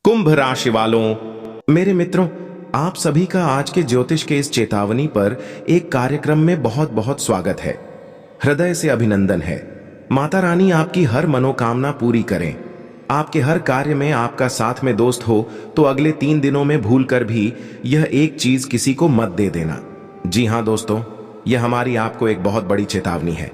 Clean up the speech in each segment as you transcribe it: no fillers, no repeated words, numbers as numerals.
कुंभ राशि वालों, मेरे मित्रों, आप सभी का आज के ज्योतिष के इस चेतावनी पर एक कार्यक्रम में बहुत बहुत स्वागत है। हृदय से अभिनंदन है। माता रानी आपकी हर मनोकामना पूरी करें। आपके हर कार्य में आपका साथ में दोस्त हो तो अगले 3 दिनों में भूल कर भी यह एक चीज किसी को मत दे देना। जी हाँ दोस्तों, यह हमारी आपको एक बहुत बड़ी चेतावनी है।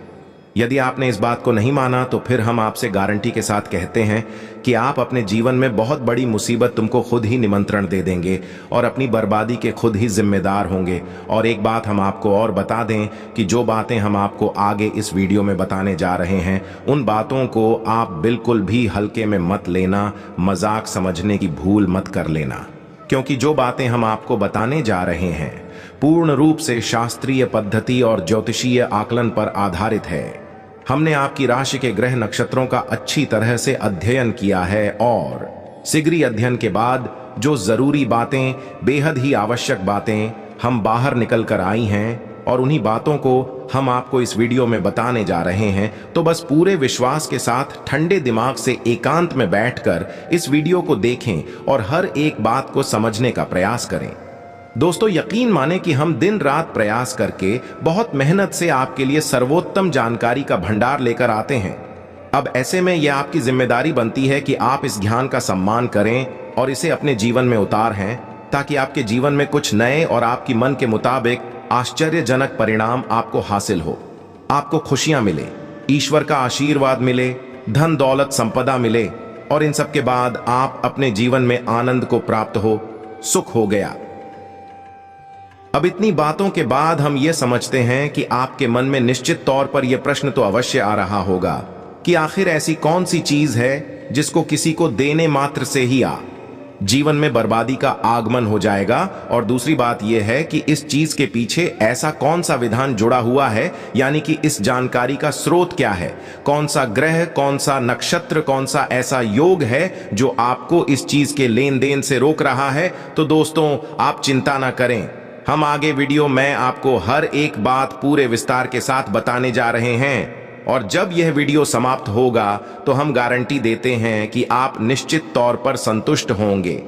यदि आपने इस बात को नहीं माना तो फिर हम आपसे गारंटी के साथ कहते हैं कि आप अपने जीवन में बहुत बड़ी मुसीबत तुमको खुद ही निमंत्रण दे देंगे और अपनी बर्बादी के खुद ही जिम्मेदार होंगे। और एक बात हम आपको और बता दें कि जो बातें हम आपको आगे इस वीडियो में बताने जा रहे हैं उन बातों को आप बिल्कुल भी हल्के में मत लेना, मजाक समझने की भूल मत कर लेना, क्योंकि जो बातें हम आपको बताने जा रहे हैं पूर्ण रूप से शास्त्रीय पद्धति और ज्योतिषीय आकलन पर आधारित है। हमने आपकी राशि के ग्रह नक्षत्रों का अच्छी तरह से अध्ययन किया है और शीघ्र अध्ययन के बाद जो जरूरी बातें, बेहद ही आवश्यक बातें हम बाहर निकल कर आई हैं और उन्हीं बातों को हम आपको इस वीडियो में बताने जा रहे हैं। तो बस पूरे विश्वास के साथ ठंडे दिमाग से एकांत में बैठकर इस वीडियो को देखें और हर एक बात को समझने का प्रयास करें। दोस्तों, यकीन माने कि हम दिन रात प्रयास करके बहुत मेहनत से आपके लिए सर्वोत्तम जानकारी का भंडार लेकर आते हैं। अब ऐसे में यह आपकी जिम्मेदारी बनती है कि आप इस ज्ञान का सम्मान करें और इसे अपने जीवन में उतारें, ताकि आपके जीवन में कुछ नए और आपकी मन के मुताबिक आश्चर्यजनक परिणाम आपको हासिल हो। आपको खुशियां मिले, ईश्वर का आशीर्वाद मिले, धन दौलत संपदा मिले और इन सब के बाद आप अपने जीवन में आनंद को प्राप्त हो, सुख हो गया। अब इतनी बातों के बाद हम ये समझते हैं कि आपके मन में निश्चित तौर पर यह प्रश्न तो अवश्य आ रहा होगा कि आखिर ऐसी कौन सी चीज है जिसको किसी को देने मात्र से ही जीवन में बर्बादी का आगमन हो जाएगा। और दूसरी बात यह है कि इस चीज के पीछे ऐसा कौन सा विधान जुड़ा हुआ है, यानी कि इस जानकारी का स्रोत क्या है, कौन सा ग्रह, कौन सा नक्षत्र, कौन सा ऐसा योग है जो आपको इस चीज के लेन देन से रोक रहा है। तो दोस्तों, आप चिंता ना करें, हम आगे वीडियो में आपको हर एक बात पूरे विस्तार के साथ बताने जा रहे हैं। और जब यह वीडियो समाप्त होगा तो हम गारंटी देते हैं कि आप निश्चित तौर पर संतुष्ट होंगे।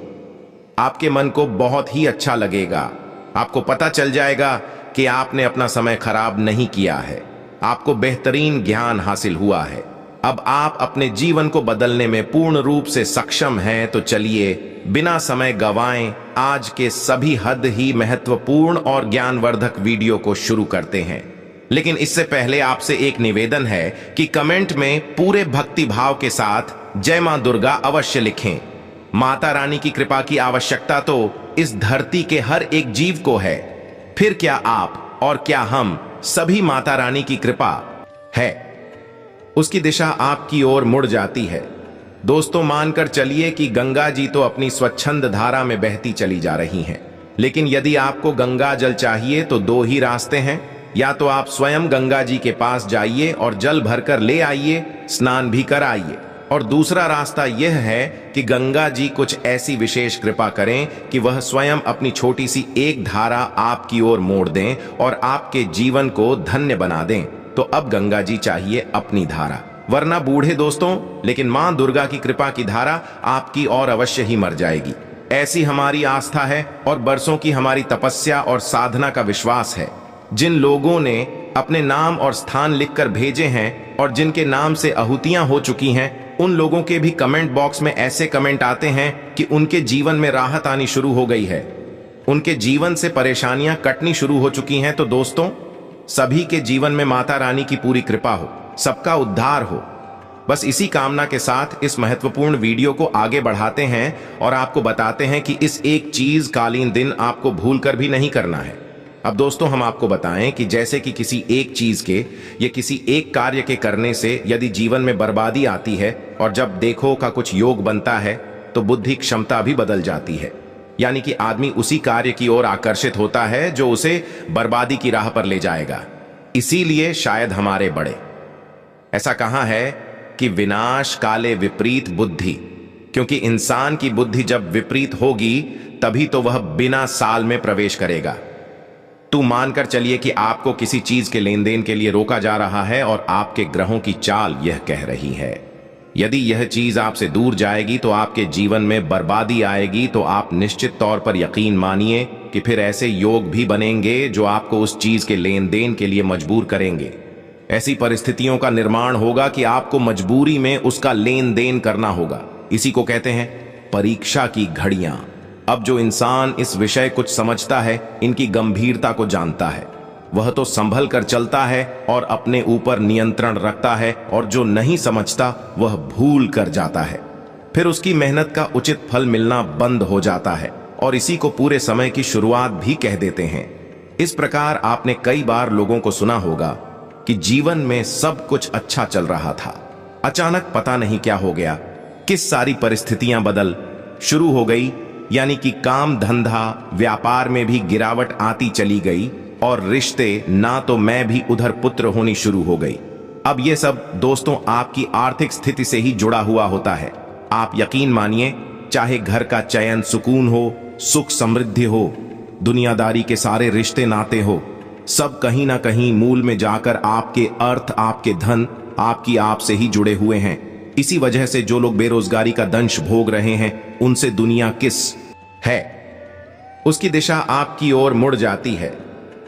आपके मन को बहुत ही अच्छा लगेगा। आपको पता चल जाएगा कि आपने अपना समय खराब नहीं किया है, आपको बेहतरीन ज्ञान हासिल हुआ है। अब आप अपने जीवन को बदलने में पूर्ण रूप से सक्षम हैं। तो चलिए बिना समय गवाएं आज के सभी हद ही महत्वपूर्ण और ज्ञानवर्धक वीडियो को शुरू करते हैं। लेकिन इससे पहले आपसे एक निवेदन है कि कमेंट में पूरे भक्ति भाव के साथ जय मां दुर्गा अवश्य लिखें। माता रानी की कृपा की आवश्यकता तो इस धरती के हर एक जीव को है। फिर क्या आप और क्या हम सभी माता रानी की कृपा है, उसकी दिशा आपकी ओर मुड़ जाती है। दोस्तों, मानकर चलिए कि गंगा जी तो अपनी स्वच्छंद धारा में बहती चली जा रही हैं, लेकिन यदि आपको गंगा जल चाहिए तो 2 ही रास्ते हैं। या तो आप स्वयं गंगा जी के पास जाइए और जल भरकर ले आइए, स्नान भी कराइए, और दूसरा रास्ता यह है कि गंगा जी कुछ ऐसी विशेष कृपा करें कि वह स्वयं अपनी छोटी सी एक धारा आपकी ओर मोड़ दें और आपके जीवन को धन्य बना दें। तो अब गंगा जी चाहिए अपनी धारा, वरना बूढ़े दोस्तों, लेकिन मां दुर्गा की कृपा की धारा आपकी और अवश्य ही मर जाएगी। ऐसी हमारी आस्था है और बरसों की हमारी तपस्या और साधना का विश्वास है। जिन लोगों ने अपने नाम और स्थान लिखकर भेजे हैं और जिनके नाम से आहुतियां हो चुकी हैं, उन लोगों के भी कमेंट बॉक्स में ऐसे कमेंट आते हैं कि उनके जीवन में राहत आनी शुरू हो गई है, उनके जीवन से परेशानियां कटनी शुरू हो चुकी हैं। तो दोस्तों, सभी के जीवन में माता रानी की पूरी कृपा हो, सबका उद्धार हो। बस इसी कामना के साथ इस महत्वपूर्ण वीडियो को आगे बढ़ाते हैं और आपको बताते हैं कि इस एक चीज कालीन दिन आपको भूलकर भी नहीं करना है। अब दोस्तों, हम आपको बताएं कि जैसे कि किसी एक चीज के या किसी एक कार्य के करने से यदि जीवन में बर्बादी आती है और जब देखो का कुछ योग बनता है तो बुद्धि क्षमता भी बदल जाती है, यानी कि आदमी उसी कार्य की ओर आकर्षित होता है जो उसे बर्बादी की राह पर ले जाएगा। इसीलिए शायद हमारे बड़े ऐसा कहा है कि विनाश काले विपरीत बुद्धि, क्योंकि इंसान की बुद्धि जब विपरीत होगी तभी तो वह बिना साल में प्रवेश करेगा। तू मानकर चलिए कि आपको किसी चीज के लेन देन के लिए रोका जा रहा है और आपके ग्रहों की चाल यह कह रही है यदि यह चीज आपसे दूर जाएगी तो आपके जीवन में बर्बादी आएगी, तो आप निश्चित तौर पर यकीन मानिए कि फिर ऐसे योग भी बनेंगे जो आपको उस चीज के लेन देन के लिए मजबूर करेंगे। ऐसी परिस्थितियों का निर्माण होगा कि आपको मजबूरी में उसका लेन देन करना होगा। इसी को कहते हैं परीक्षा की घड़ियां। अब जो इंसान इस विषय कुछ समझता है, इनकी गंभीरता को जानता है, वह तो संभल कर चलता है और अपने ऊपर नियंत्रण रखता है, और जो नहीं समझता वह भूल कर जाता है। फिर उसकी मेहनत का उचित फल मिलना बंद हो जाता है, और इसी को पूरे समय की शुरुआत भी कह देते हैं। इस प्रकार आपने कई बार लोगों को सुना होगा कि जीवन में सब कुछ अच्छा चल रहा था, अचानक पता नहीं क्या हो गया, किस सारी परिस्थितियां बदल शुरू हो गई, यानी कि काम धंधा व्यापार में भी गिरावट आती चली गई, और रिश्ते ना तो मैं भी उधर पुत्र होनी शुरू हो गई। अब ये सब दोस्तों आपकी आर्थिक स्थिति से ही जुड़ा हुआ होता है। आप यकीन मानिए, चाहे घर का चयन सुकून हो, सुख समृद्धि हो, दुनियादारी के सारे रिश्ते नाते हो, सब कहीं ना कहीं मूल में जाकर आपके अर्थ, आपके धन, आपकी आप से ही जुड़े हुए हैं। इसी वजह से जो लोग बेरोजगारी का दंश भोग रहे हैं, उनसे दुनिया किस है उसकी दिशा आपकी ओर मुड़ जाती है।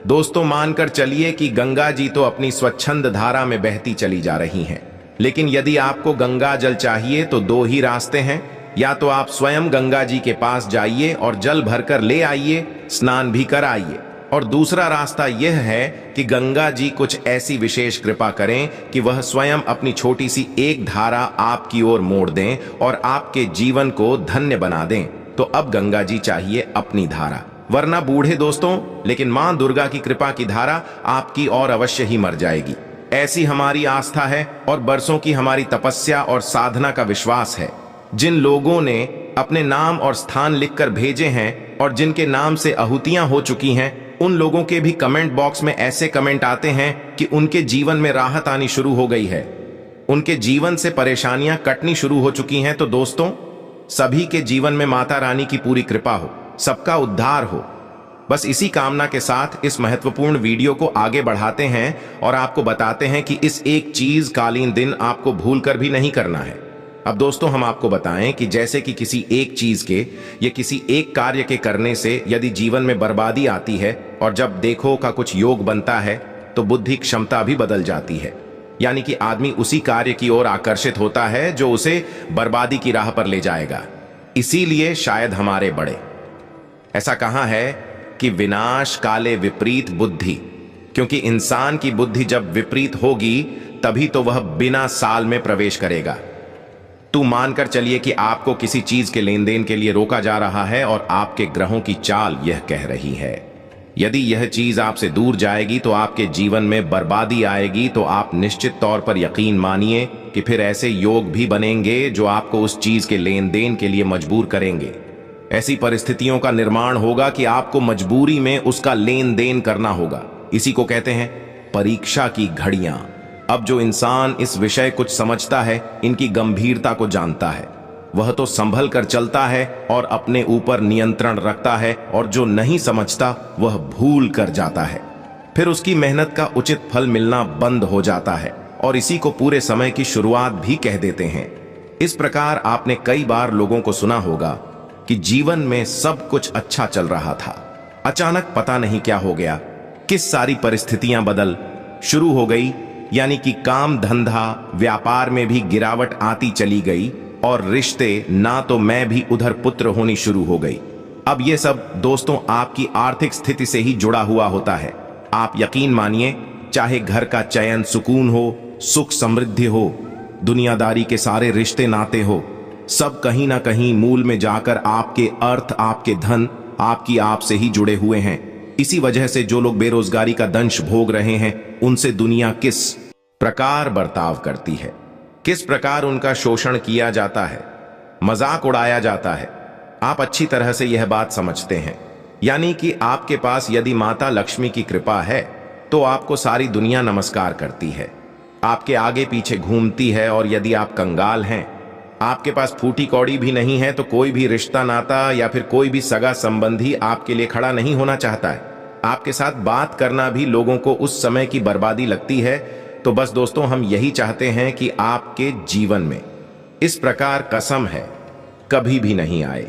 दोस्तों, मानकर चलिए कि गंगा जी तो अपनी स्वच्छंद धारा में बहती चली जा रही हैं, लेकिन यदि आपको गंगा जल चाहिए तो दो ही रास्ते हैं। या तो आप स्वयं गंगा जी के पास जाइए और जल भरकर ले आइए, स्नान भी कराइए, और दूसरा रास्ता यह है कि गंगा जी कुछ ऐसी विशेष कृपा करें कि वह स्वयं अपनी छोटी सी एक धारा आपकी ओर मोड़ दें और आपके जीवन को धन्य बना दें। तो अब गंगा जी चाहिए अपनी धारा, वरना बूढ़े दोस्तों, लेकिन मां दुर्गा की कृपा की धारा आपकी ओर अवश्य ही मर जाएगी। ऐसी हमारी आस्था है और बरसों की हमारी तपस्या और साधना का विश्वास है। जिन लोगों ने अपने नाम और स्थान लिखकर भेजे हैं और जिनके नाम से आहुतियां हो चुकी हैं, उन लोगों के भी कमेंट बॉक्स में ऐसे कमेंट आते हैं कि उनके जीवन में राहत आनी शुरू हो गई है, उनके जीवन से परेशानियां कटनी शुरू हो चुकी हैं। तो दोस्तों, सभी के जीवन में माता रानी की पूरी कृपा हो, सबका उद्धार हो। बस इसी कामना के साथ इस महत्वपूर्ण वीडियो को आगे बढ़ाते हैं और आपको बताते हैं कि इस एक चीज कालीन दिन आपको भूलकर भी नहीं करना है। अब दोस्तों, हम आपको बताएं कि जैसे कि किसी एक चीज के या किसी एक कार्य के करने से यदि जीवन में बर्बादी आती है और जब देखो का कुछ योग बनता है, तो बुद्धि क्षमता भी बदल जाती है, यानी कि आदमी उसी कार्य की ओर आकर्षित होता है जो उसे बर्बादी की राह पर ले जाएगा। इसीलिए शायद हमारे बड़े ऐसा कहा है कि विनाश काले विपरीत बुद्धि, क्योंकि इंसान की बुद्धि जब विपरीत होगी तभी तो वह बिना साल में प्रवेश करेगा। तू मानकर चलिए कि आपको किसी चीज के लेन देन के लिए रोका जा रहा है और आपके ग्रहों की चाल यह कह रही है, यदि यह चीज आपसे दूर जाएगी तो आपके जीवन में बर्बादी आएगी, तो आप निश्चित तौर पर यकीन मानिए कि फिर ऐसे योग भी बनेंगे जो आपको उस चीज के लेन देन के लिए मजबूर करेंगे। ऐसी परिस्थितियों का निर्माण होगा कि आपको मजबूरी में उसका लेन देन करना होगा। इसी को कहते हैं परीक्षा की घड़ियां। अब जो इंसान इस विषय कुछ समझता है, इनकी गंभीरता को जानता है, वह तो संभल कर चलता है और अपने ऊपर नियंत्रण रखता है, और जो नहीं समझता वह भूल कर जाता है। फिर उसकी मेहनत का उचित फल मिलना बंद हो जाता है, और इसी को पूरे समय की शुरुआत भी कह देते हैं। इस प्रकार आपने कई बार लोगों को सुना होगा कि जीवन में सब कुछ अच्छा चल रहा था, अचानक पता नहीं क्या हो गया, किस सारी परिस्थितियां बदल शुरू हो गई, यानी कि काम धंधा व्यापार में भी गिरावट आती चली गई, और रिश्ते ना तो मैं भी उधर पुत्र होनी शुरू हो गई। अब ये सब दोस्तों आपकी आर्थिक स्थिति से ही जुड़ा हुआ होता है। आप यकीन मानिए, चाहे घर का चयन सुकून हो, सुख समृद्धि हो, दुनियादारी के सारे रिश्ते नाते हो, सब कहीं ना कहीं मूल में जाकर आपके अर्थ, आपके धन, आपकी आप से ही जुड़े हुए हैं। इसी वजह से जो लोग बेरोजगारी का दंश भोग रहे हैं, उनसे दुनिया किस प्रकार बर्ताव करती है, किस प्रकार उनका शोषण किया जाता है, मजाक उड़ाया जाता है, आप अच्छी तरह से यह बात समझते हैं। यानी कि आपके पास यदि माता लक्ष्मी की कृपा है तो आपको सारी दुनिया नमस्कार करती है, आपके आगे पीछे घूमती है, और यदि आप कंगाल हैं, आपके पास फूटी कौड़ी भी नहीं है, तो कोई भी रिश्ता नाता या फिर कोई भी सगा संबंधी आपके लिए खड़ा नहीं होना चाहता है। आपके साथ बात करना भी लोगों को उस समय की बर्बादी लगती है। तो बस दोस्तों, हम यही चाहते हैं कि आपके जीवन में इस प्रकार कसम है कभी भी नहीं आए।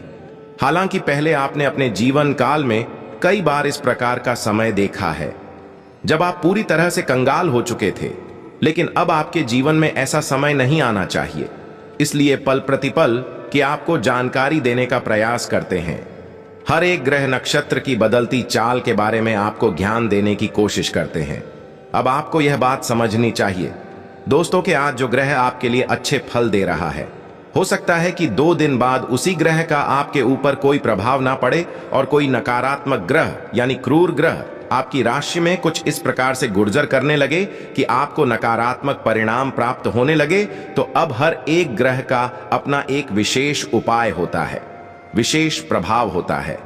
हालांकि पहले आपने अपने जीवन काल में कई बार इस प्रकार का समय देखा है जब आप पूरी तरह से कंगाल हो चुके थे, लेकिन अब आपके जीवन में ऐसा समय नहीं आना चाहिए। इसलिए पल प्रतिपल की आपको जानकारी देने का प्रयास करते हैं। हर एक ग्रह नक्षत्र की बदलती चाल के बारे में आपको ज्ञान देने की कोशिश करते हैं। अब आपको यह बात समझनी चाहिए दोस्तों कि आज जो ग्रह आपके लिए अच्छे फल दे रहा है, हो सकता है कि 2 दिन बाद उसी ग्रह का आपके ऊपर कोई प्रभाव ना पड़े और कोई नकारात्मक ग्रह यानी क्रूर ग्रह आपकी राशि में कुछ इस प्रकार से गुर्जर करने लगे कि आपको नकारात्मक परिणाम प्राप्त होने लगे। तो अब हर एक ग्रह का अपना एक विशेष उपाय होता है, विशेष प्रभाव होता है।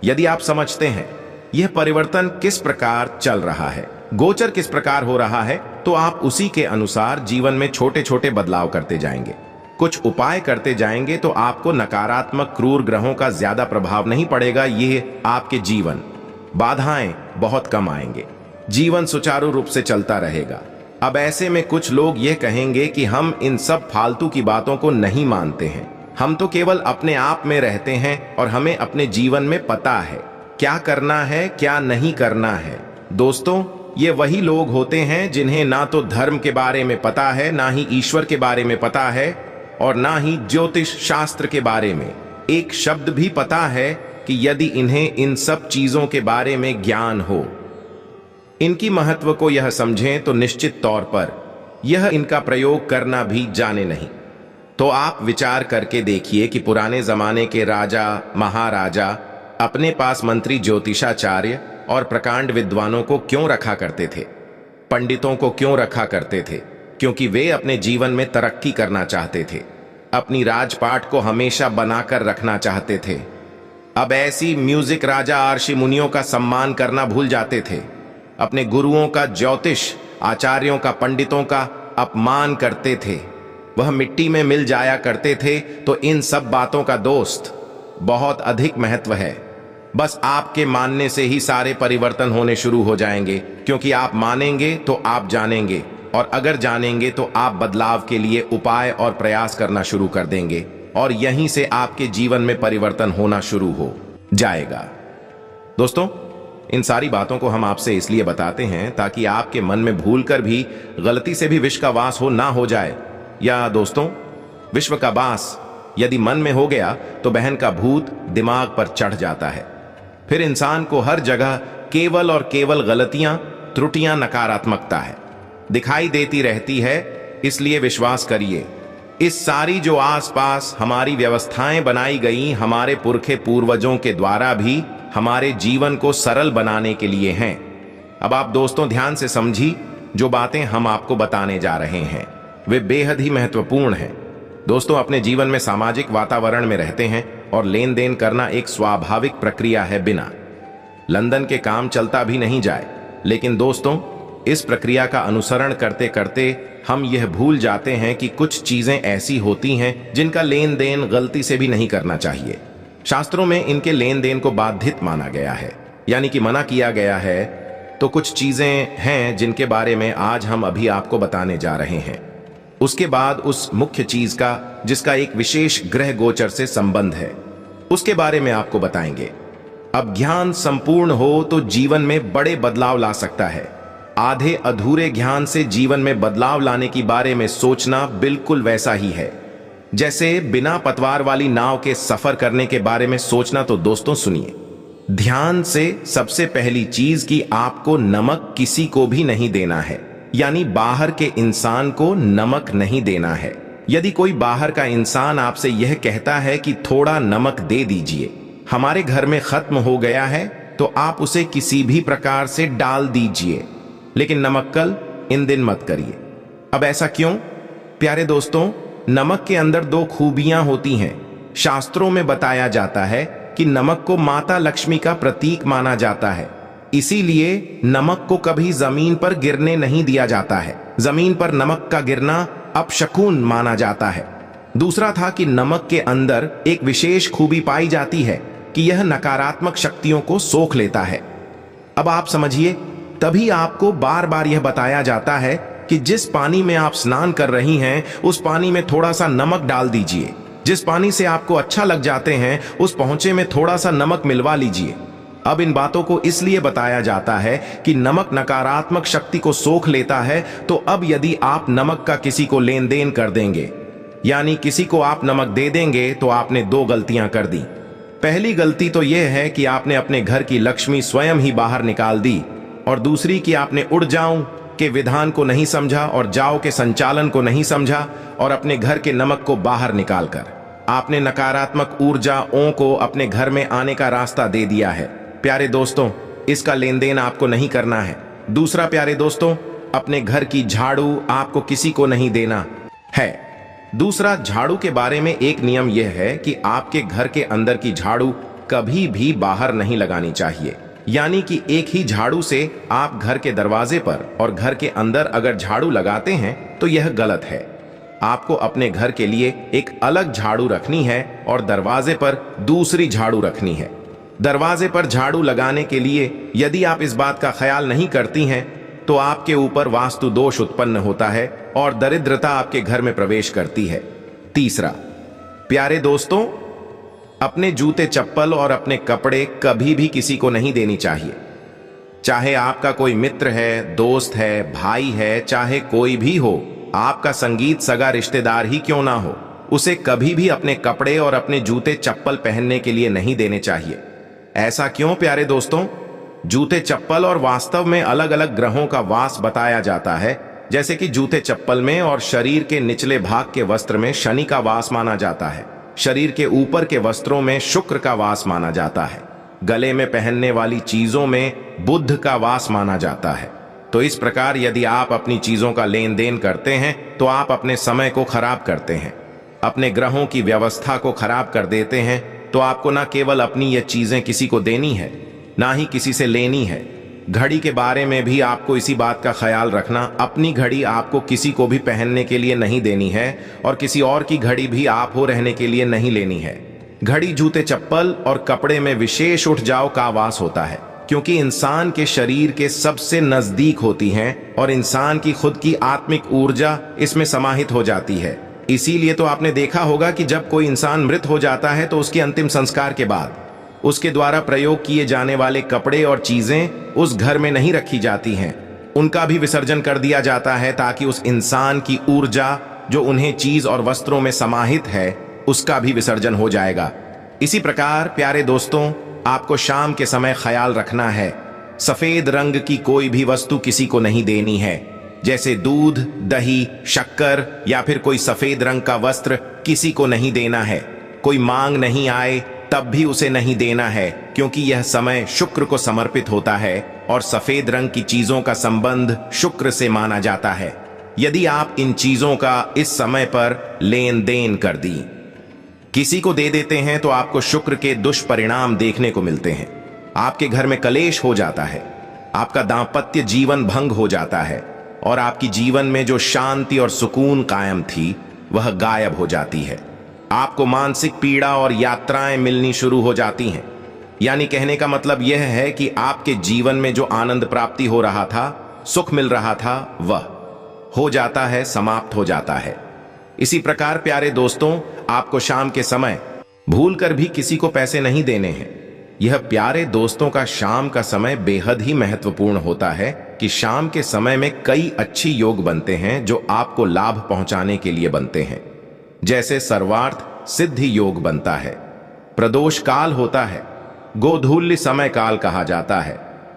यदि आप समझते हैं यह परिवर्तन किस प्रकार चल रहा है, गोचर किस प्रकार हो रहा है, तो आप उसी के अनुसार जीवन में छोटे छोटे बदलाव करते जाएंगे, कुछ उपाय करते जाएंगे, तो आपको नकारात्मक क्रूर ग्रहों का ज्यादा प्रभाव नहीं पड़ेगा। ये आपके जीवन बाधाएं बहुत कम आएंगे, जीवन सुचारू रूप से चलता रहेगा। अब ऐसे में कुछ लोग यह कहेंगे कि हम इन सब फालतू की बातों को नहीं मानते हैं, हम तो केवल अपने आप में रहते हैं और हमें अपने जीवन में पता है क्या करना है क्या नहीं करना है। दोस्तों, ये वही लोग होते हैं जिन्हें ना तो धर्म के बारे में पता है, ना ही ईश्वर के बारे में पता है और ना ही ज्योतिष शास्त्र के बारे में एक शब्द भी पता है कि यदि इन्हें इन सब चीजों के बारे में ज्ञान हो, इनकी महत्व को यह समझें, तो निश्चित तौर पर यह इनका प्रयोग करना भी जाने नहीं। तो आप विचार करके देखिए कि पुराने जमाने के राजा महाराजा अपने पास मंत्री ज्योतिषाचार्य और प्रकांड विद्वानों को क्यों रखा करते थे, पंडितों को क्यों रखा करते थे? क्योंकि वे अपने जीवन में तरक्की करना चाहते थे, अपनी राजपाट को हमेशा बनाकर रखना चाहते थे। अब ऐसी म्यूजिक राजा आर्षि मुनियों का सम्मान करना भूल जाते थे, अपने गुरुओं का, ज्योतिष आचार्यों का, पंडितों का अपमान करते थे, वह मिट्टी में मिल जाया करते थे। तो इन सब बातों का दोस्त बहुत अधिक महत्व है। बस आपके मानने से ही सारे परिवर्तन होने शुरू हो जाएंगे, क्योंकि आप मानेंगे तो आप जानेंगे, और अगर जानेंगे तो आप बदलाव के लिए उपाय और प्रयास करना शुरू कर देंगे, और यहीं से आपके जीवन में परिवर्तन होना शुरू हो जाएगा। दोस्तों, इन सारी बातों को हम आपसे इसलिए बताते हैं ताकि आपके मन में भूलकर भी गलती से भी विष का वास ना हो जाए। या दोस्तों, विश्व का वास यदि मन में हो गया तो बहन का भूत दिमाग पर चढ़ जाता है। फिर इंसान को हर जगह केवल और केवल गलतियां, त्रुटियां, नकारात्मकता है दिखाई देती रहती है। इसलिए विश्वास करिए, इस सारी जो आसपास हमारी व्यवस्थाएं बनाई गई हमारे पुरखे पूर्वजों के द्वारा भी हमारे जीवन को सरल बनाने के लिए हैं। अब आप दोस्तों ध्यान से समझी, जो बातें हम आपको बताने जा रहे हैं वे बेहद ही महत्वपूर्ण हैं। दोस्तों, अपने जीवन में सामाजिक वातावरण में रहते हैं और लेन देन करना एक स्वाभाविक प्रक्रिया है। बिना लंदन के काम चलता भी नहीं जाए। लेकिन दोस्तों, इस प्रक्रिया का अनुसरण करते करते हम यह भूल जाते हैं कि कुछ चीजें ऐसी होती हैं जिनका लेन देन गलती से भी नहीं करना चाहिए। शास्त्रों में इनके लेन देन को बाधित माना गया है, यानी कि मना किया गया है। तो कुछ चीजें हैं जिनके बारे में आज हम अभी आपको बताने जा रहे हैं। उसके बाद उस मुख्य चीज का जिसका एक विशेष ग्रह गोचर से संबंध है, उसके बारे में आपको बताएंगे। अब ज्ञान संपूर्ण हो तो जीवन में बड़े बदलाव ला सकता है। आधे अधूरे ज्ञान से जीवन में बदलाव लाने की बारे में सोचना बिल्कुल वैसा ही है जैसे बिना पतवार वाली नाव के सफर करने के बारे में सोचना। तो दोस्तों सुनिए ध्यान से, सबसे पहली चीज कि आपको नमक किसी को भी नहीं देना है, यानी बाहर के इंसान को नमक नहीं देना है। यदि कोई बाहर का इंसान आपसे यह कहता है कि थोड़ा नमक दे दीजिए, हमारे घर में खत्म हो गया है, तो आप उसे किसी भी प्रकार से डाल दीजिए, लेकिन नमक कल इन दिन मत करिए। अब ऐसा क्यों? प्यारे दोस्तों, नमक के अंदर 2 खूबियां होती हैं। शास्त्रों में बताया जाता है कि नमक को माता लक्ष्मी का प्रतीक माना जाता है, इसीलिए नमक को कभी जमीन पर गिरने नहीं दिया जाता है। जमीन पर नमक का गिरना अपशकुन माना जाता है। दूसरा था कि नमक के अंदर एक विशेष खूबी पाई जाती है कि यह नकारात्मक शक्तियों को सोख लेता है। अब आप समझिए, तभी आपको बार बार यह बताया जाता है कि जिस पानी में आप स्नान कर रही हैं उस पानी में थोड़ा सा नमक डाल दीजिए। जिस पानी से आपको अच्छा लग जाते हैं उस पहुंचे में थोड़ा सा नमक मिलवा लीजिए। अब इन बातों को इसलिए बताया जाता है कि नमक नकारात्मक शक्ति को सोख लेता है। तो अब यदि आप नमक का किसी को लेन देन कर देंगे, यानी किसी को आप नमक दे देंगे, तो आपने दो गलतियां कर दी। पहली गलती तो यह है कि आपने अपने घर की लक्ष्मी स्वयं ही बाहर निकाल दी, और दूसरी कि आपने उड़ जाऊं के विधान को नहीं समझा और जाओ के संचालन को नहीं समझा, और अपने घर के नमक को बाहर निकालकर आपने नकारात्मक ऊर्जाओं को अपने घर में आने का रास्ता दे दिया है। प्यारे दोस्तों, इसका लेन देन आपको नहीं करना है। दूसरा, प्यारे दोस्तों, अपने घर की झाड़ू आपको किसी को नहीं देना है। दूसरा, झाड़ू के बारे में एक नियम यह है कि आपके घर के अंदर की झाड़ू कभी भी बाहर नहीं लगानी चाहिए। यानी कि एक ही झाड़ू से आप घर के दरवाजे पर और घर के अंदर अगर झाड़ू लगाते हैं तो यह गलत है। आपको अपने घर के लिए एक अलग झाड़ू रखनी है और दरवाजे पर दूसरी झाड़ू रखनी है। दरवाजे पर झाड़ू लगाने के लिए यदि आप इस बात का ख्याल नहीं करती हैं तो आपके ऊपर वास्तु दोष उत्पन्न होता है और दरिद्रता आपके घर में प्रवेश करती है। तीसरा, प्यारे दोस्तों, अपने जूते चप्पल और अपने कपड़े कभी भी किसी को नहीं देनी चाहिए। चाहे आपका कोई मित्र है, दोस्त है, भाई है, चाहे कोई भी हो, आपका संगीत सगा रिश्तेदार ही क्यों ना हो, उसे कभी भी अपने कपड़े और अपने जूते चप्पल पहनने के लिए नहीं देने चाहिए। ऐसा क्यों प्यारे दोस्तों? जूते चप्पल और वास्तव में अलग अलग ग्रहों का वास बताया जाता है। जैसे कि जूते चप्पल में और शरीर के निचले भाग के वस्त्र में शनि का वास माना जाता है। शरीर के ऊपर के वस्त्रों में शुक्र का वास माना जाता है। गले में पहनने वाली चीजों में बुध का वास माना जाता है। तो इस प्रकार यदि आप अपनी चीजों का लेन देन करते हैं तो आप अपने समय को खराब करते हैं, अपने ग्रहों की व्यवस्था को खराब कर देते हैं। तो आपको ना केवल अपनी ये चीजें किसी को देनी है, ना ही किसी से लेनी है। घड़ी के बारे में भी आपको इसी बात का ख्याल रखना। अपनी घड़ी आपको किसी को भी पहनने के लिए नहीं देनी है और किसी और की घड़ी भी आप हो रहने के लिए नहीं लेनी है। घड़ी, जूते चप्पल और कपड़े में विशेष उठ जाओ का वास होता है, क्योंकि इंसान के शरीर के सबसे नजदीक होती हैं और इंसान की खुद की आत्मिक ऊर्जा इसमें समाहित हो जाती है। इसीलिए तो आपने देखा होगा कि जब कोई इंसान मृत हो जाता है तो उसके अंतिम संस्कार के बाद उसके द्वारा प्रयोग किए जाने वाले कपड़े और चीजें उस घर में नहीं रखी जाती हैं, उनका भी विसर्जन कर दिया जाता है, ताकि उस इंसान की ऊर्जा जो उन्हें चीज और वस्त्रों में समाहित है उसका भी विसर्जन हो जाएगा। इसी प्रकार प्यारे दोस्तों, आपको शाम के समय ख्याल रखना है, सफेद रंग की कोई भी वस्तु किसी को नहीं देनी है। जैसे दूध, दही, शक्कर या फिर कोई सफेद रंग का वस्त्र किसी को नहीं देना है। कोई मांग नहीं आए तब भी उसे नहीं देना है, क्योंकि यह समय शुक्र को समर्पित होता है और सफेद रंग की चीजों का संबंध शुक्र से माना जाता है। यदि आप इन चीजों का इस समय पर लेन देन कर दी, किसी को दे देते हैं, तो आपको शुक्र के दुष्परिणाम देखने को मिलते हैं। आपके घर में कलेश हो जाता है, आपका दांपत्य जीवन भंग हो जाता है और आपकी जीवन में जो शांति और सुकून कायम थी वह गायब हो जाती है। आपको मानसिक पीड़ा और यात्राएं मिलनी शुरू हो जाती हैं। यानी कहने का मतलब यह है कि आपके जीवन में जो आनंद प्राप्ति हो रहा था, सुख मिल रहा था, वह हो जाता है, समाप्त हो जाता है। इसी प्रकार प्यारे दोस्तों, आपको शाम के समय भूलकर भी किसी को पैसे नहीं देने हैं। यह प्यारे दोस्तों का शाम का समय बेहद ही महत्वपूर्ण होता है कि शाम के समय में कई अच्छी योग बनते हैं जो आपको लाभ पहुंचाने के लिए बनते हैं। जैसे सर्वार्थ सिद्धि योग बनता है, प्रदोष काल होता है, गोधूल्य समय काल कहा जाता है।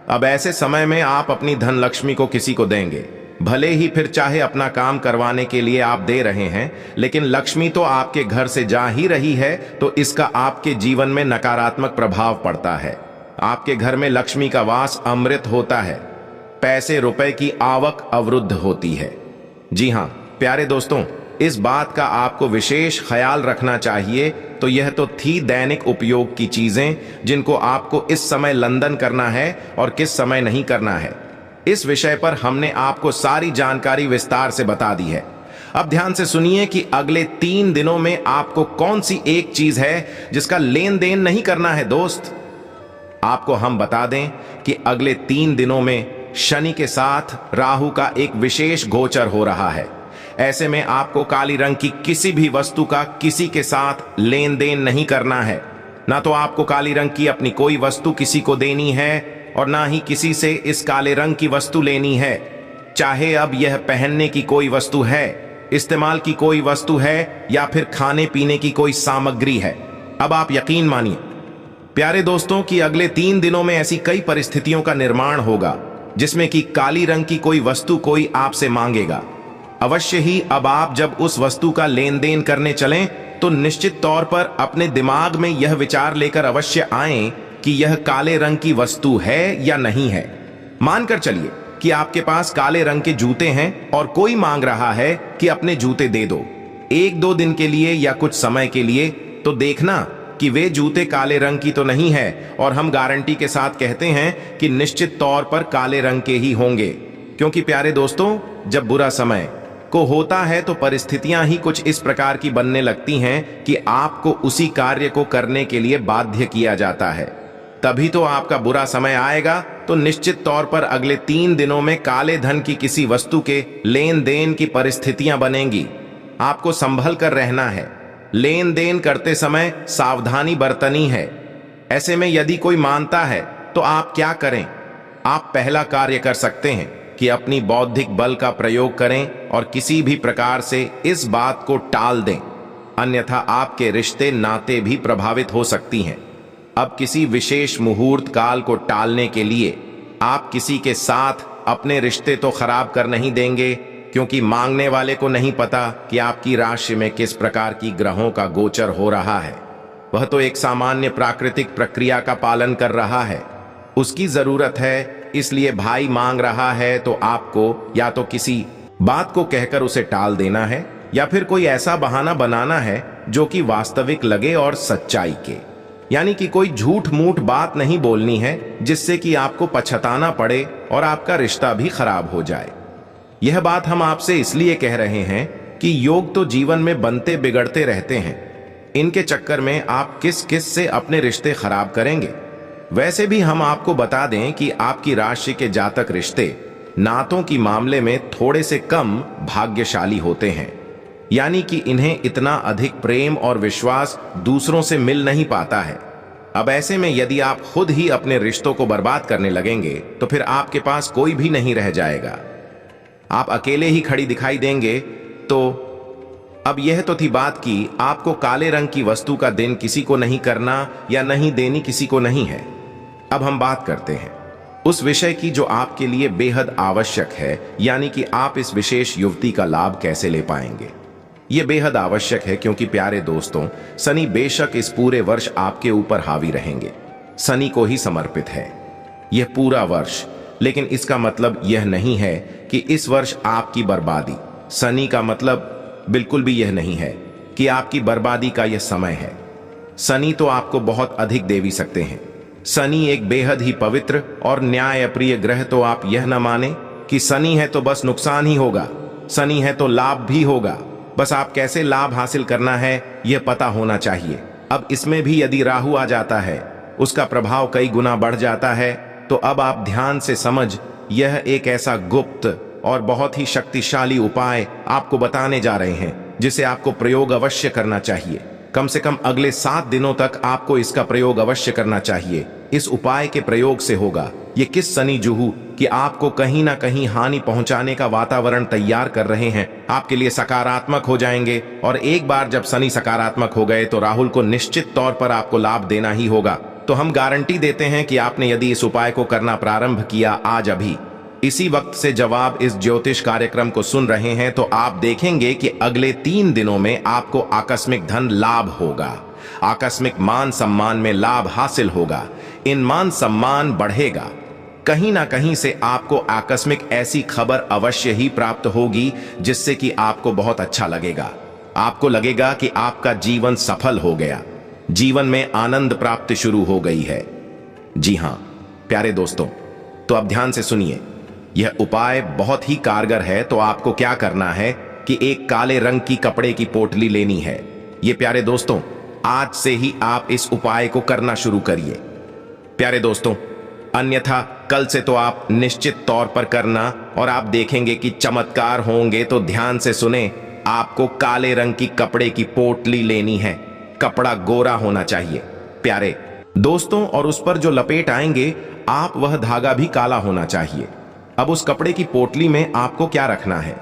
अब ऐसे समय में आप अपनी धन लक्ष्मी को किसी को देंगे, भले ही फिर चाहे अपना काम करवाने के लिए आप दे रहे हैं, लेकिन लक्ष्मी तो आपके घर से जा ही रही है, तो इसका आपके जीवन में नकारात्मक प्रभाव पड़ता है। आपके घर में लक्ष्मी का वास अमृत होता है, पैसे रुपए की आवक अवरुद्ध होती है। जी हां प्यारे दोस्तों, इस बात का आपको विशेष ख्याल रखना चाहिए। तो यह तो थी दैनिक उपयोग की चीजें जिनको आपको इस समय लंदन करना है और किस समय नहीं करना है। इस विषय पर हमने आपको सारी जानकारी विस्तार से बता दी है। अब ध्यान से सुनिए कि अगले 3 दिनों में आपको कौन सी एक चीज है जिसका लेन देन नहीं करना है। दोस्त, आपको हम बता दें कि अगले 3 दिनों में शनि के साथ राहु का एक विशेष गोचर हो रहा है। ऐसे में आपको काली रंग की किसी भी वस्तु का किसी के साथ लेन देन नहीं करना है। ना तो आपको काली रंग की अपनी कोई वस्तु किसी को देनी है और ना ही किसी से इस काले रंग की वस्तु लेनी है। चाहे अब यह पहनने की कोई वस्तु है, इस्तेमाल की कोई वस्तु है या फिर खाने पीने की कोई सामग्री है। अब आप यकीन मानिए प्यारे दोस्तों कि अगले 3 दिनों में ऐसी कई परिस्थितियों का निर्माण होगा जिसमें कि काली रंग की कोई वस्तु कोई आपसे मांगेगा। अवश्य ही अब आप जब उस वस्तु का लेन देन करने चलें तो निश्चित तौर पर अपने दिमाग में यह विचार लेकर अवश्य आएं कि यह काले रंग की वस्तु है या नहीं है। मानकर चलिए कि आपके पास काले रंग के जूते हैं और कोई मांग रहा है कि अपने जूते दे दो 1-2 दिन के लिए या कुछ समय के लिए, तो देखना कि वे जूते काले रंग की तो नहीं है और हम गारंटी के साथ कहते हैं कि निश्चित तौर पर काले रंग के ही होंगे। क्योंकि प्यारे दोस्तों, जब बुरा समय को होता है तो परिस्थितियां ही कुछ इस प्रकार की बनने लगती हैं कि आपको उसी कार्य को करने के लिए बाध्य किया जाता है। तभी तो आपका बुरा समय आएगा तो निश्चित तौर पर अगले 3 दिनों में काले धन की किसी वस्तु के लेन देन की परिस्थितियां बनेंगी। आपको संभल कर रहना है। लेन देन करते समय सावधानी बरतनी है। ऐसे में यदि कोई मानता है तो आप क्या करें? आप पहला कार्य कर सकते हैं कि अपनी बौद्धिक बल का प्रयोग करें और किसी भी प्रकार से इस बात को टाल दें, अन्यथा आपके रिश्ते नाते भी प्रभावित हो सकती हैं। अब किसी विशेष मुहूर्त काल को टालने के लिए आप किसी के साथ अपने रिश्ते तो खराब कर नहीं देंगे, क्योंकि मांगने वाले को नहीं पता कि आपकी राशि में किस प्रकार की ग्रहों का गोचर हो रहा है। वह तो एक सामान्य प्राकृतिक प्रक्रिया का पालन कर रहा है। उसकी जरूरत है, इसलिए भाई मांग रहा है तो आपको या तो किसी बात को कहकर उसे टाल देना है या फिर कोई ऐसा बहाना बनाना है जो कि वास्तविक लगे और सच्चाई के, यानी कि कोई झूठ मूठ बात नहीं बोलनी है जिससे कि आपको पछताना पड़े और आपका रिश्ता भी खराब हो जाए। यह बात हम आपसे इसलिए कह रहे हैं कि योग तो जीवन में बनते बिगड़ते रहते हैं। इनके चक्कर में आप किस किस से अपने रिश्ते खराब करेंगे। वैसे भी हम आपको बता दें कि आपकी राशि के जातक रिश्ते नातों की मामले में थोड़े से कम भाग्यशाली होते हैं, यानी कि इन्हें इतना अधिक प्रेम और विश्वास दूसरों से मिल नहीं पाता है। अब ऐसे में यदि आप खुद ही अपने रिश्तों को बर्बाद करने लगेंगे तो फिर आपके पास कोई भी नहीं रह जाएगा। आप अकेले ही खड़ी दिखाई देंगे। तो अब यह तो थी बात कि आपको काले रंग की वस्तु का दिन किसी को नहीं करना या नहीं देनी किसी को नहीं है। अब हम बात करते हैं उस विषय की जो आपके लिए बेहद आवश्यक है, यानी कि आप इस विशेष युवती का लाभ कैसे ले पाएंगे। यह बेहद आवश्यक है क्योंकि प्यारे दोस्तों, शनि बेशक इस पूरे वर्ष आपके ऊपर हावी रहेंगे। शनि को ही समर्पित है यह पूरा वर्ष, लेकिन इसका मतलब यह नहीं है कि इस वर्ष आपकी बर्बादी। शनि का मतलब बिल्कुल भी यह नहीं है कि आपकी बर्बादी का यह समय है। शनि तो आपको बहुत अधिक दे भी सकते हैं। शनि एक बेहद ही पवित्र और न्यायप्रिय ग्रह। तो आप यह न माने कि शनि है तो बस नुकसान ही होगा, शनि है तो लाभ भी होगा। बस आप कैसे लाभ हासिल करना है यह पता होना चाहिए। अब इसमें भी यदि राहु आ जाता है, उसका प्रभाव कई गुना बढ़ जाता है। तो अब आप ध्यान से समझ, यह एक ऐसा गुप्त और बहुत ही शक्तिशाली उपाय आपको बताने जा रहे हैं जिसे आपको प्रयोग अवश्य करना चाहिए। कम से कम अगले 7 दिनों तक आपको इसका प्रयोग अवश्य करना चाहिए। इस उपाय के प्रयोग से होगा ये किस शनि जुहू कि आपको कहीं ना कहीं हानि पहुंचाने का वातावरण तैयार कर रहे हैं, आपके लिए सकारात्मक हो जाएंगे। और एक बार जब शनि सकारात्मक हो गए तो राहुल को निश्चित तौर पर आपको लाभ देना ही होगा। तो हम गारंटी देते हैं कि आपने यदि इस उपाय को करना प्रारंभ किया आज अभी इसी वक्त से जवाब इस ज्योतिष कार्यक्रम को सुन रहे हैं, तो आप देखेंगे कि अगले 3 दिनों में आपको आकस्मिक धन लाभ होगा, आकस्मिक मान सम्मान में लाभ हासिल होगा। इन मान सम्मान बढ़ेगा। कहीं ना कहीं से आपको आकस्मिक ऐसी खबर अवश्य ही प्राप्त होगी जिससे कि आपको बहुत अच्छा लगेगा। आपको लगेगा कि आपका जीवन सफल हो गया, जीवन में आनंद प्राप्ति शुरू हो गई है। जी हां प्यारे दोस्तों, तो अब ध्यान से सुनिए, यह उपाय बहुत ही कारगर है। तो आपको क्या करना है कि एक काले रंग की कपड़े की पोटली लेनी है। ये प्यारे दोस्तों, आज से ही आप इस उपाय को करना शुरू करिए। प्यारे दोस्तों, अन्यथा कल से तो आप निश्चित तौर पर करना और आप देखेंगे कि चमत्कार होंगे। तो ध्यान से सुने, आपको काले रंग की कपड़े की पोटली लेनी है। कपड़ा गोरा होना चाहिए प्यारे दोस्तों, और उस पर जो लपेट आएंगे आप वह धागा भी काला होना चाहिए। अब उस कपड़े की पोटली में आपको क्या रखना है,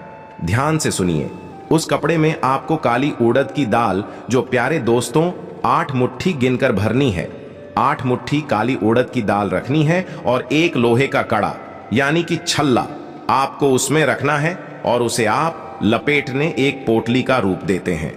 ध्यान से सुनिए। उस कपड़े में आपको काली उड़द की दाल, जो प्यारे दोस्तों 8 मुट्ठी गिनकर भरनी है। 8 मुट्ठी काली उड़द की दाल रखनी है और एक लोहे का कड़ा यानी कि छल्ला आपको उसमें रखना है और उसे आप लपेटने एक पोटली का रूप देते हैं।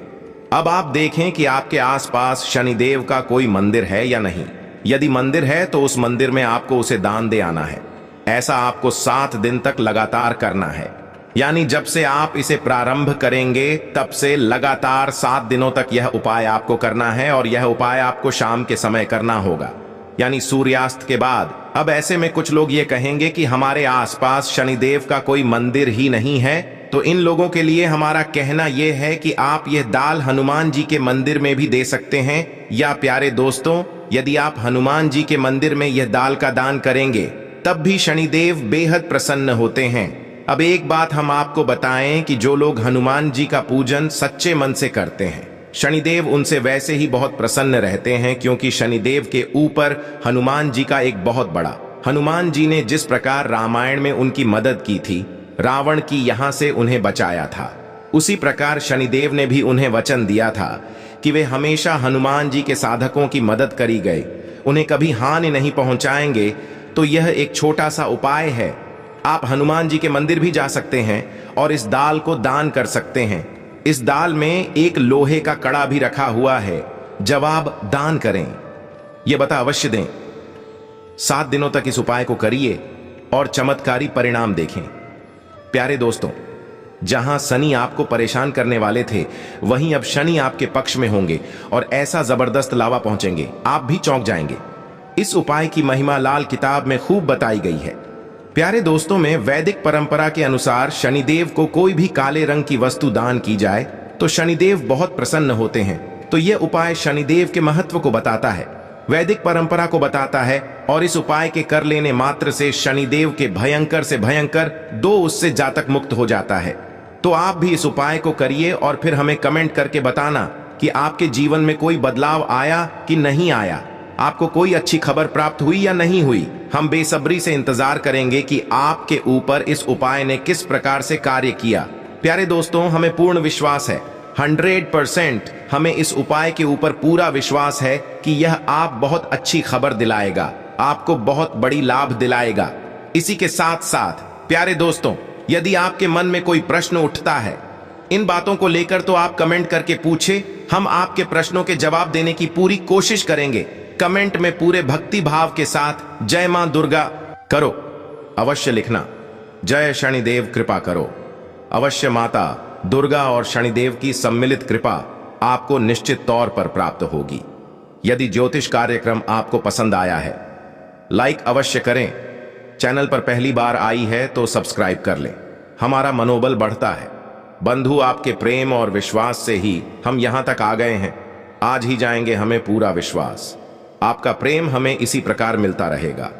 अब आप देखें कि आपके आसपास शनिदेव का कोई मंदिर है या नहीं। यदि मंदिर है तो उस मंदिर में आपको उसे दान दे आना है। ऐसा आपको 7 दिन तक लगातार करना है, यानी जब से आप इसे प्रारंभ करेंगे तब से लगातार 7 दिनों तक यह उपाय आपको करना है। और यह उपाय आपको शाम के समय करना होगा, यानी सूर्यास्त के बाद। अब ऐसे में कुछ लोग ये कहेंगे कि हमारे आसपास शनिदेव का कोई मंदिर ही नहीं है, तो इन लोगों के लिए हमारा कहना यह है कि आप यह दाल हनुमान जी के मंदिर में भी दे सकते हैं। या प्यारे दोस्तों, यदि आप हनुमान जी के मंदिर में यह दाल का दान करेंगे तब भी शनिदेव बेहद प्रसन्न होते हैं। अब एक बात हम आपको बताएं कि जो लोग हनुमान जी का पूजन सच्चे मन से करते हैं, शनिदेव उनसे वैसे ही बहुत प्रसन्न रहते हैं, क्योंकि शनिदेव के ऊपर हनुमान जी का एक बहुत बड़ा, हनुमान जी ने जिस प्रकार रामायण में उनकी मदद की थी, रावण की यहां से उन्हें बचाया था, उसी प्रकार शनिदेव ने भी उन्हें वचन दिया था कि वे हमेशा हनुमान जी के साधकों की मदद करी गए, उन्हें कभी हानि नहीं पहुंचाएंगे। तो यह एक छोटा सा उपाय है। आप हनुमान जी के मंदिर भी जा सकते हैं और इस दाल को दान कर सकते हैं। इस दाल में एक लोहे का कड़ा भी रखा हुआ है। जब आप दान करें, यह बता अवश्य दें। 7 दिनों तक इस उपाय को करिए और चमत्कारी परिणाम देखें। प्यारे दोस्तों, जहां शनि आपको परेशान करने वाले थे, वहीं अब शनि आपके पक्ष में होंगे और ऐसा जबरदस्त लावा पहुंचेंगे, आप भी चौंक जाएंगे। इस उपाय की महिमा लाल किताब में खूब बताई गई है। प्यारे दोस्तों, में वैदिक परंपरा के अनुसार शनिदेव को कोई भी काले रंग की वस्तु दान की जाए तो शनिदेव बहुत प्रसन्न होते हैं। तो यह उपाय शनिदेव के महत्व को बताता है, वैदिक परंपरा को बताता है, और इस उपाय के कर लेने मात्र से शनिदेव के भयंकर से भयंकर 2 उससे जातक मुक्त हो जाता है। तो आप भी इस उपाय को करिए और फिर हमें कमेंट करके बताना कि आपके जीवन में कोई बदलाव आया कि नहीं आया, आपको कोई अच्छी खबर प्राप्त हुई या नहीं हुई। हम बेसब्री से इंतजार करेंगे कि आपके ऊपर इस उपाय ने किस प्रकार से कार्य किया। प्यारे दोस्तों, हमें पूर्ण विश्वास है, 100% हमें इस उपाय के ऊपर पूरा विश्वास है कि यह आप बहुत अच्छी खबर दिलाएगा, आपको बहुत बड़ी लाभ दिलाएगा। इसी के साथ साथ प्यारे दोस्तों, यदि आपके मन में कोई प्रश्न उठता है इन बातों को लेकर, तो आप कमेंट करके पूछे, हम आपके प्रश्नों के जवाब देने की पूरी कोशिश करेंगे। कमेंट में पूरे भक्ति भाव के साथ जय मां दुर्गा करो, अवश्य लिखना। जय शनिदेव कृपा करो। अवश्य माता दुर्गा और शनिदेव की सम्मिलित कृपा आपको निश्चित तौर पर प्राप्त होगी। यदि ज्योतिष कार्यक्रम आपको पसंद आया है, लाइक अवश्य करें। चैनल पर पहली बार आई है तो सब्सक्राइब कर लें, हमारा मनोबल बढ़ता है। बंधु, आपके प्रेम और विश्वास से ही हम यहां तक आ गए हैं। आज ही जाएंगे, हमें पूरा विश्वास। आपका प्रेम हमें इसी प्रकार मिलता रहेगा।